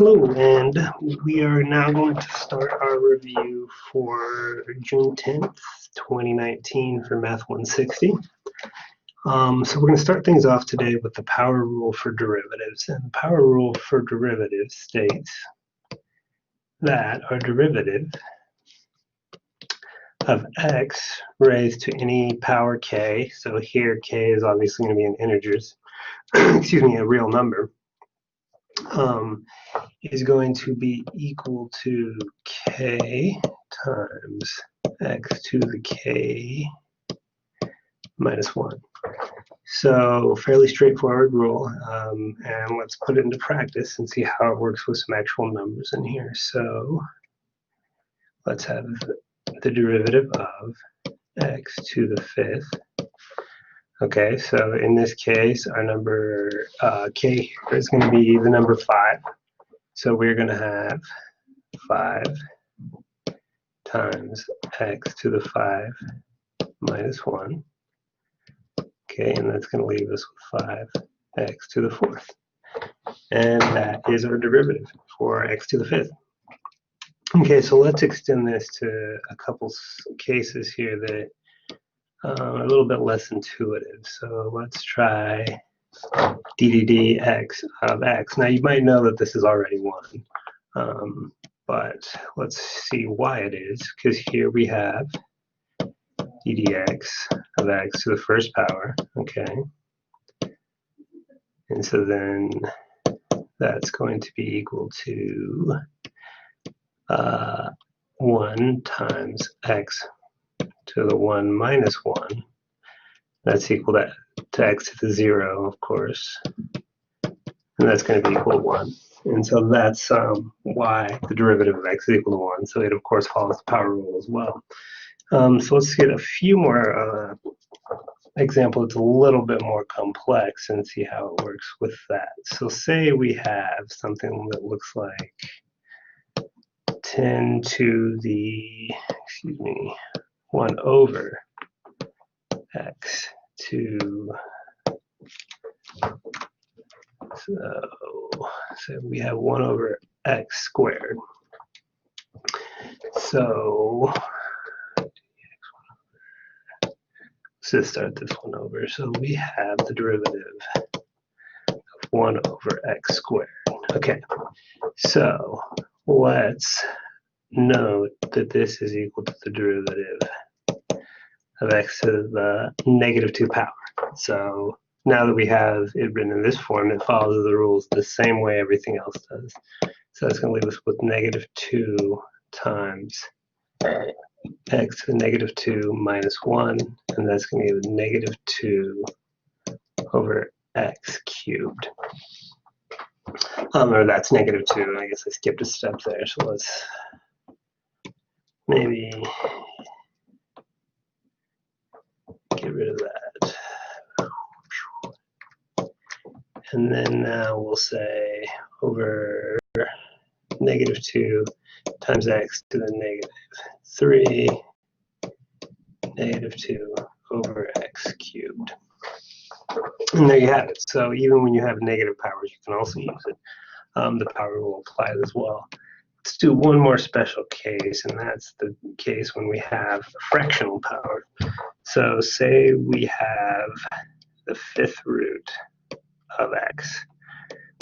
Hello, and we are now going to start our review for June 10th, 2019 for Math 160. So we're going to start things off today with the power rule for derivatives. And the power rule for derivatives states that our derivative of x raised to any power k, so here k is obviously going to be in integers, excuse me, a real number, is going to be equal to k times x to the k minus 1. So fairly straightforward rule, and let's put it into practice and see how it works with some actual numbers in here. So let's have the derivative of x to the 5th. Okay, so in this case, our number k here is going to be the number 5. So we're going to have 5 times x to the 5 minus 1. Okay, and that's going to leave us with 5x to the 4th. And that is our derivative for x to the 5th. Okay, so let's extend this to a couple cases here that are a little bit less intuitive. So let's try ddx of x. Now you might know that this is already 1, but let's see why it is, because here we have ddx of x to the first power, okay? And so then that's going to be equal to 1 times x to the 1 minus 1. That's equal to x to the 0, of course. And that's going to be equal to 1. And so that's why the derivative of x is equal to 1. So it, of course, follows the power rule as well. So let's get a few more examples. It's a little bit more complex and see how it works with that. So say we have something that looks like 10 to the, 1 over x to, so we have 1 over x squared. So let's just start this one over. So we have the derivative of 1 over x squared. Okay, so let's note that this is equal to the derivative of x to the negative 2 power. So now that we have it written in this form, it follows the rules the same way everything else does. So that's going to leave us with negative 2 times x to the negative 2 minus 1, and that's going to give negative 2 over x cubed. Or that's negative 2. I guess I skipped a step there, so let's maybe get rid of that. And then now we'll say over negative 2 times x to the negative 3, negative 2 over x cubed. And there you have it. So even when you have negative powers, you can also use it. The power rule applies as well. Let's do one more special case, and that's the case when we have a fractional power. So say we have the 5th root of x.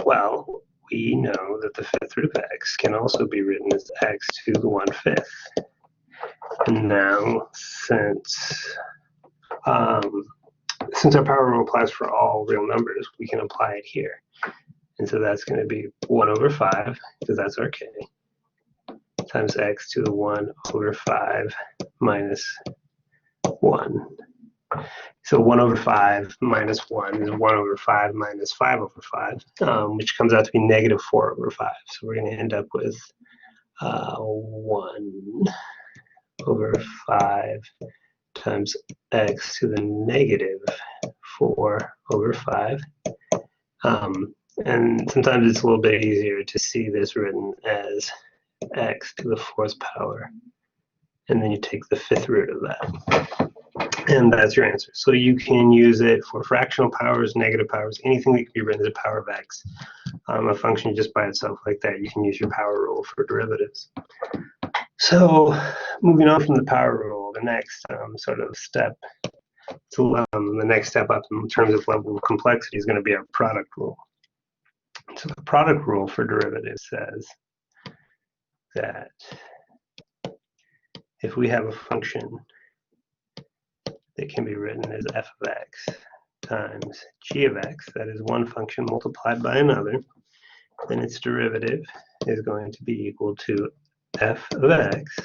Well, we know that the 5th root of x can also be written as x to the 1/5. And now, since our power rule applies for all real numbers, we can apply it here. And so that's going to be 1 over 5, because that's our k, times x to the 1 over 5 minus 1. So 1 over 5 minus 1 is 1 over 5 minus 5 over 5, which comes out to be negative 4 over 5. So we're going to end up with 1 over 5 times x to the negative 4 over 5. And sometimes it's a little bit easier to see this written as x to the 4th power. And then you take the 5th root of that. And that's your answer. So you can use it for fractional powers, negative powers, anything that can be written as a power of x. A function just by itself like that, you can use your power rule for derivatives. So moving on from the power rule, the next sort of step, the next step up in terms of level of complexity is going to be our product rule. So the product rule for derivatives says that if we have a function that can be written as f of x times g of x, that is one function multiplied by another, then its derivative is going to be equal to f of x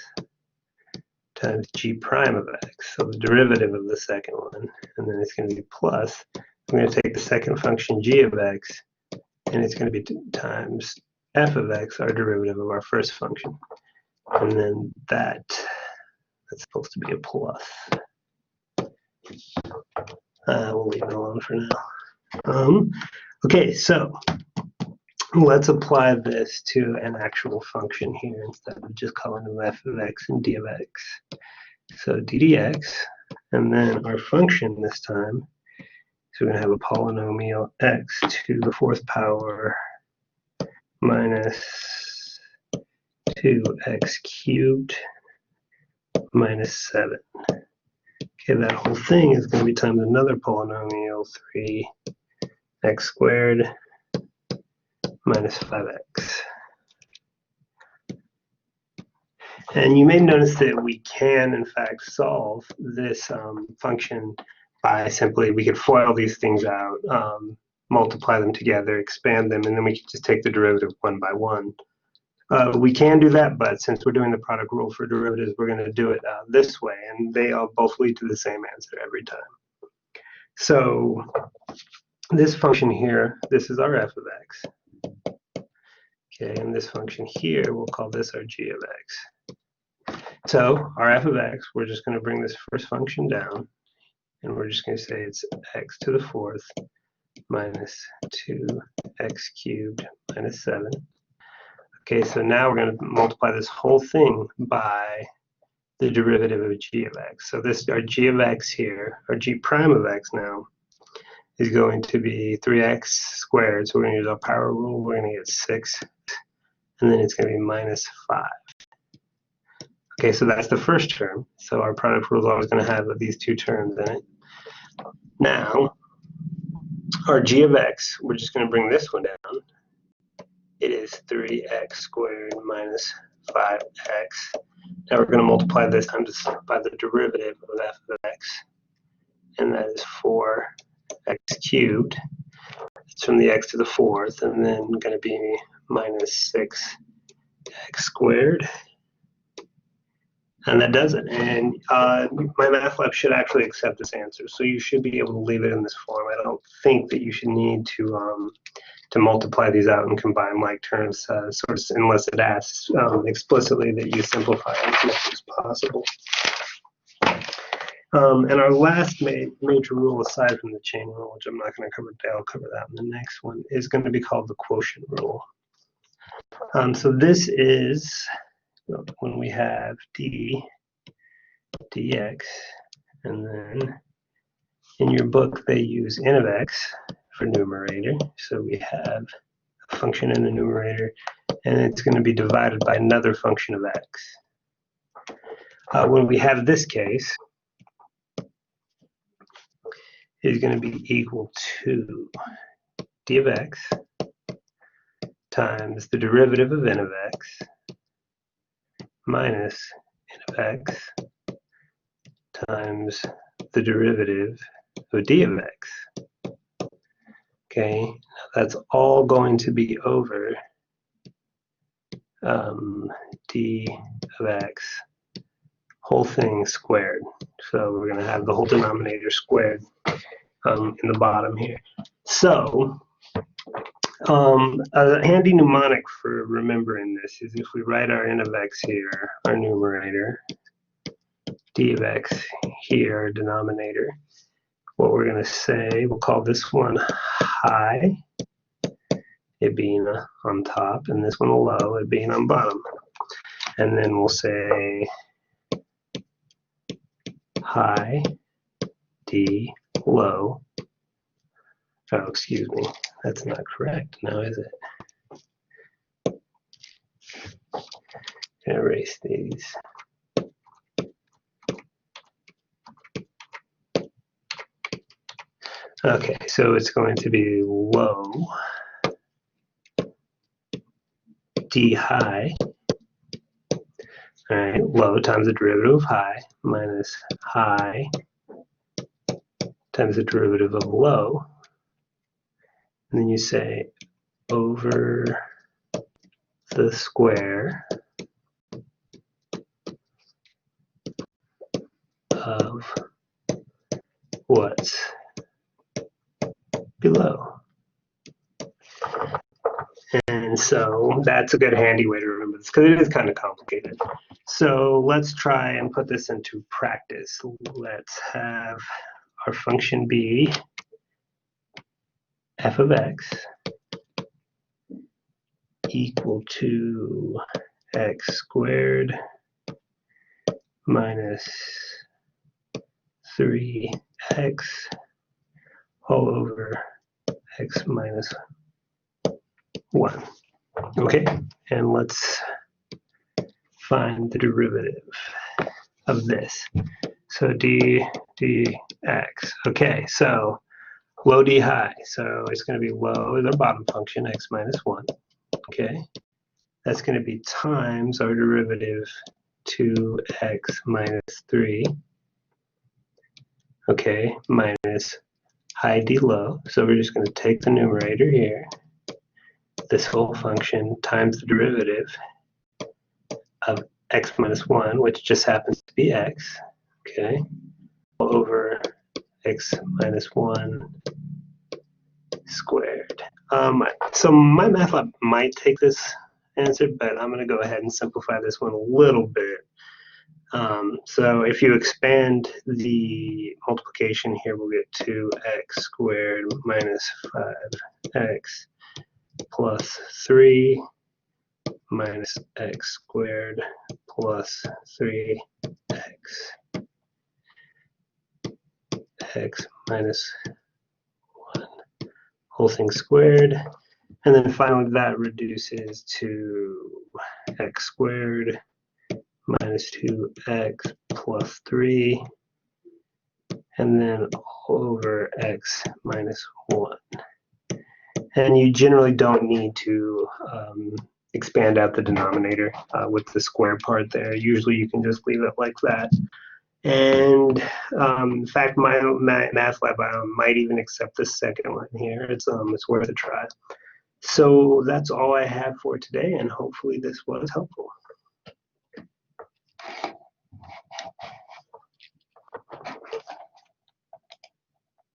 times g prime of x. So the derivative of the second one, and then it's going to be plus. I'm going to take the second function g of x, and it's going to be times f of x, our derivative of our first function. And then that's supposed to be a plus. We'll leave it alone for now. Okay, so let's apply this to an actual function here instead of just calling them f of x and d of x. So d dx, and then our function this time, so we're going to have a polynomial x to the fourth power minus 2x cubed minus 7. Okay, that whole thing is going to be times another polynomial, 3x squared minus 5x. And you may notice that we can, in fact, solve this function by simply, we could FOIL these things out, multiply them together, expand them, and then we could just take the derivative one by one. We can do that, but since we're doing the product rule for derivatives, we're going to do it this way, and they all both lead to the same answer every time. So this function here, this is our f of x. Okay, and this function here, we'll call this our g of x. So our f of x, we're just going to bring this first function down, and we're just going to say it's x to the fourth minus 2x cubed minus 7. Okay, so now we're going to multiply this whole thing by the derivative of g of x. So this, our g of x here, our g prime of x now, is going to be 3x squared. So we're going to use our power rule. We're going to get 6, and then it's going to be minus 5. Okay, so that's the first term. So our product rule is always going to have these two terms in it. Now, our g of x, we're just going to bring this one down. It is 3x squared minus 5x. Now we're going to multiply this time by the derivative of f of x, and that is 4x cubed. It's from the x to the fourth, and then going to be minus 6x squared. And that does it. And my math lab should actually accept this answer, so you should be able to leave it in this form. I don't think that you should need to multiply these out and combine like terms, sort of, unless it asks explicitly that you simplify as much as possible. And our last major rule, aside from the chain rule, which I'm not going to cover today, I'll cover that in the next one, is going to be called the quotient rule. So this is when we have dx, and then in your book they use n of x for numerator. So we have a function in the numerator, and it's going to be divided by another function of x. When we have this case, is going to be equal to d of x times the derivative of n of x minus n of x times the derivative of d of x. Okay, now that's all going to be over d of x, whole thing squared. So we're going to have the whole denominator squared in the bottom here. So a handy mnemonic for remembering this is if we write our n of x here, our numerator, d of x here, our denominator, what we're going to say, we'll call this one high, it being on top, and this one low, it being on bottom. And then we'll say high d low. Oh, excuse me, that's not correct now, is it? Erase these. Okay, so it's going to be low d high. All right, low times the derivative of high minus high times the derivative of low. And then you say over the square of what's below. And so that's a good handy way to remember this because it is kind of complicated. So let's try and put this into practice. Let's have our function be f of x equal to x squared minus 3x all over x minus 1. Okay, and let's find the derivative of this. So dx. Okay, so low d high. So it's going to be low is our bottom function, x minus 1. Okay, that's going to be times our derivative 2x minus 3. Okay, minus high d low. So we're just going to take the numerator here, this whole function, times the derivative of x minus 1, which just happens to be x, okay, over x minus 1 squared. So my math lab might take this answer, but I'm going to go ahead and simplify this one a little bit. So if you expand the multiplication here, we'll get 2x squared minus 5x plus 3 minus x squared plus 3x x minus 1 whole thing squared. And then finally that reduces to x squared minus 2x plus 3 and then over x minus 1. And you generally don't need to expand out the denominator with the square part there. Usually you can just leave it like that. And in fact, my math lab might even accept the second one here. It's worth a try. So that's all I have for today, and hopefully this was helpful.